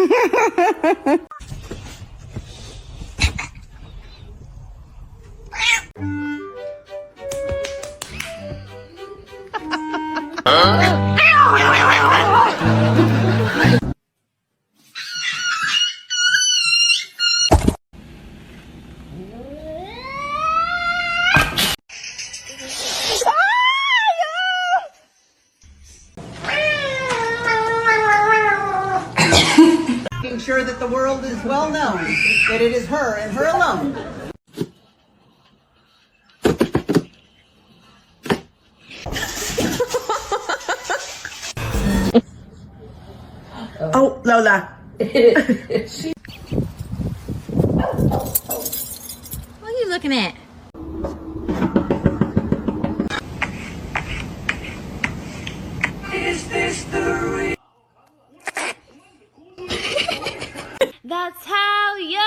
Making sure that the world is well known that it is her and her alone. Oh, Lola. What are you looking at? Is this the real? That's how you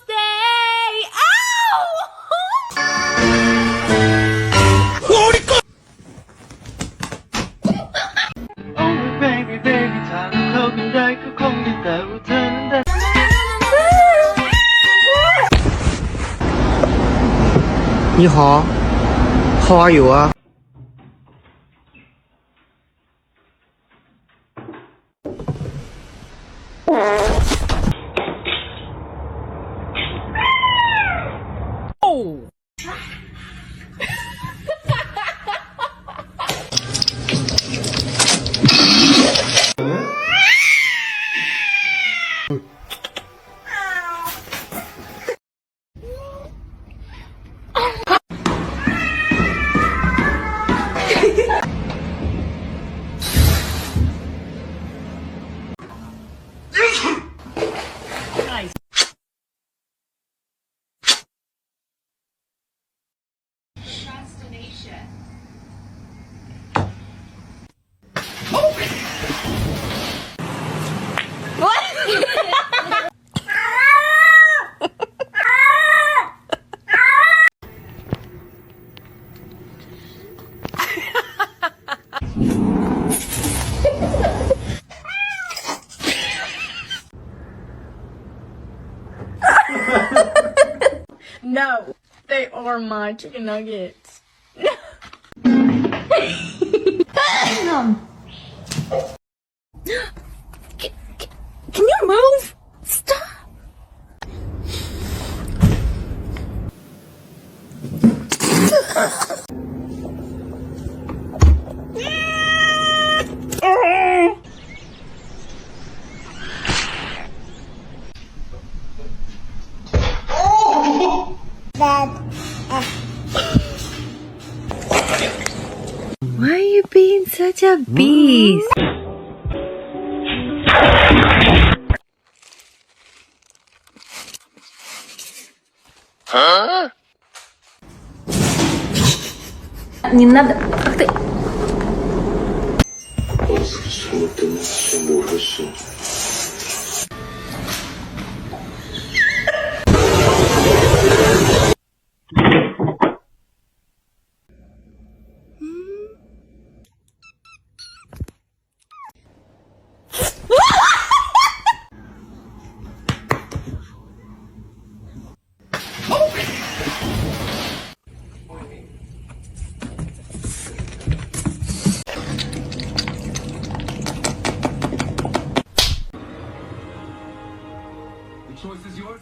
stay. Ow! Baby, baby, ถ้าเราเข้ากันได้ก็คงดีแต่ว่าเธอนั้นได้ 你好 How are you 啊 No, they are my chicken nuggets. Can you move? Stop. Why are you being such a beast? Не надо. Ах ты. choice is yours.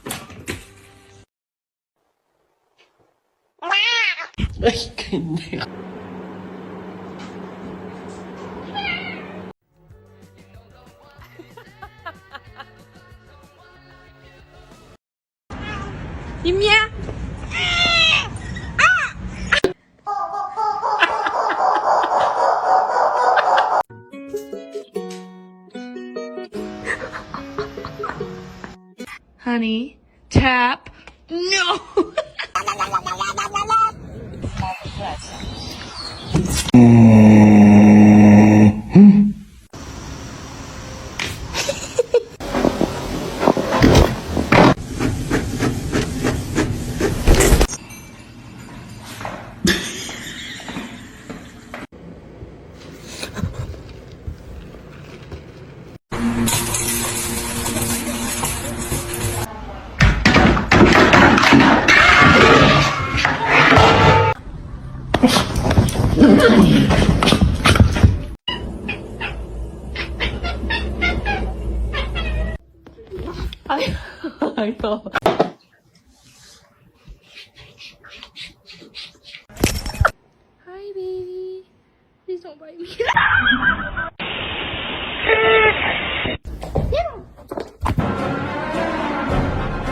Имя? Honey, tap. No. I know. Hi, baby. Please don't bite me.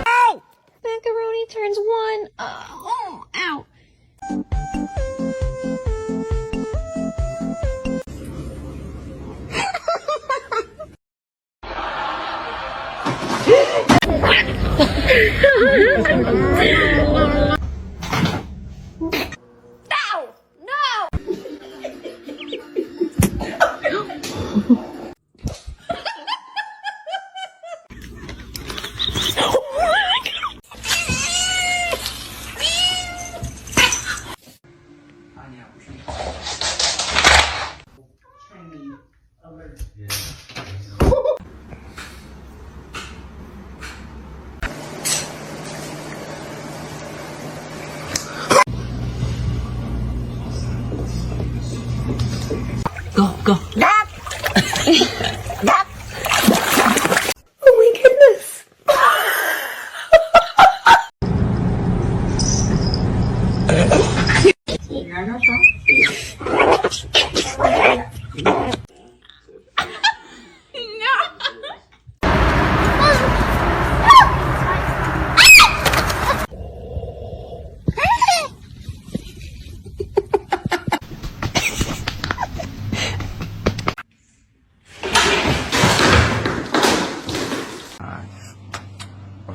Ow! Macaroni turns one. Oh, ow. Go, go. Oh my goodness.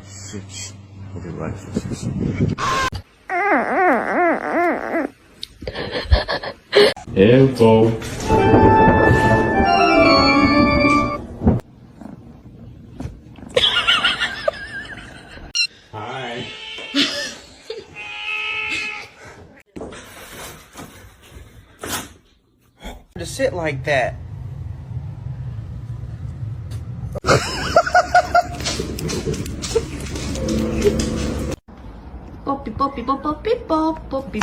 Switch with the rifle. Info. Hi. To sit like that. Poppy, poppy, pop, poppy, pop, poppy.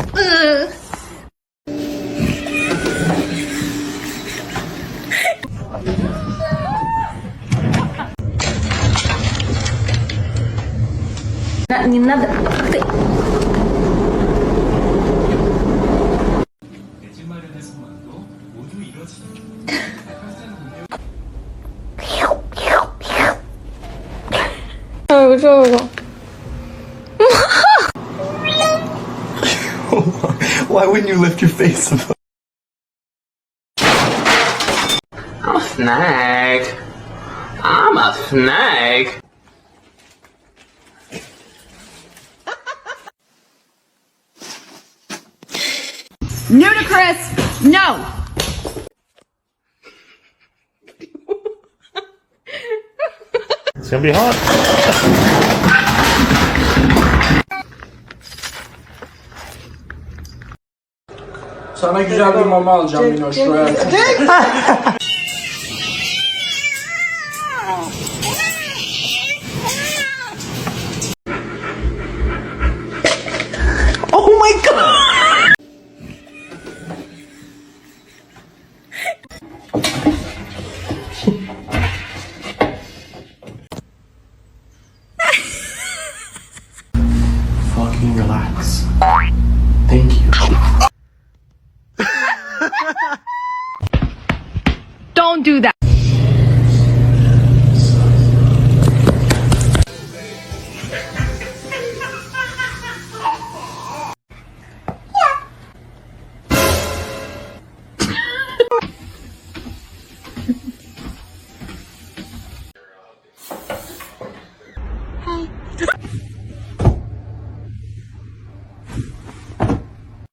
Не надо. Ты. Why wouldn't you lift your face above? I'm a snake. I'm a snake. Nudicrous! No! It's gonna be hot. Sana güzel bir mama alacağım Mino şuraya. Oh my god! Fucking relax. Thank you. Don't do that.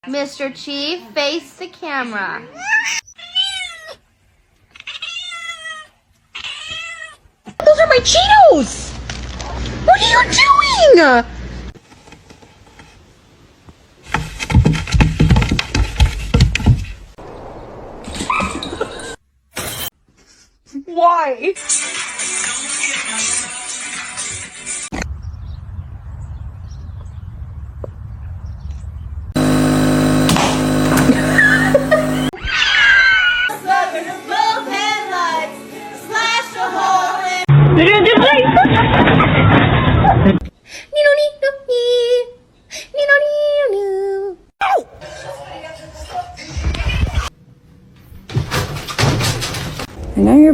Mr. Chief, face the camera. Those are my Cheetos! What are you doing? Why? Slash a hole in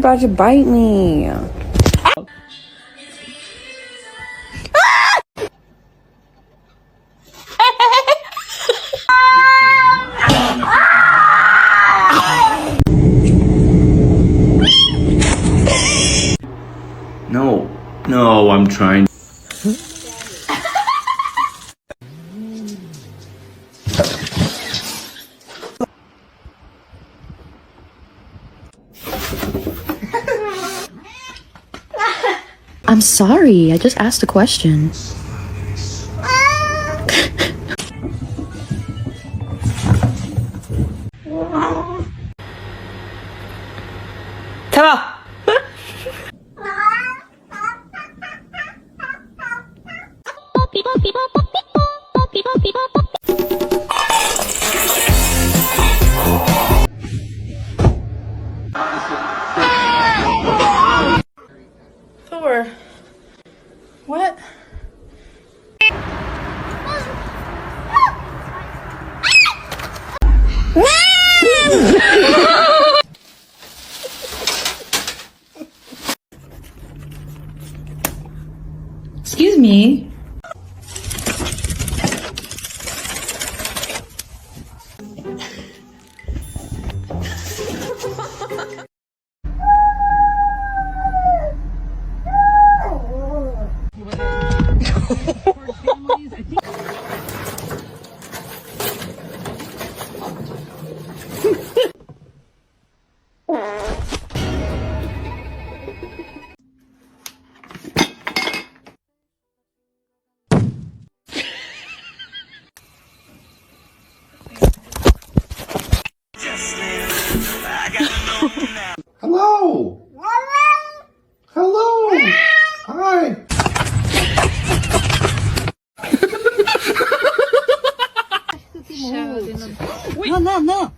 about to bite me. No, I'm trying. I'm sorry, I just asked a question. Thor. What? Excuse me. Hello. Hello. Hi. No.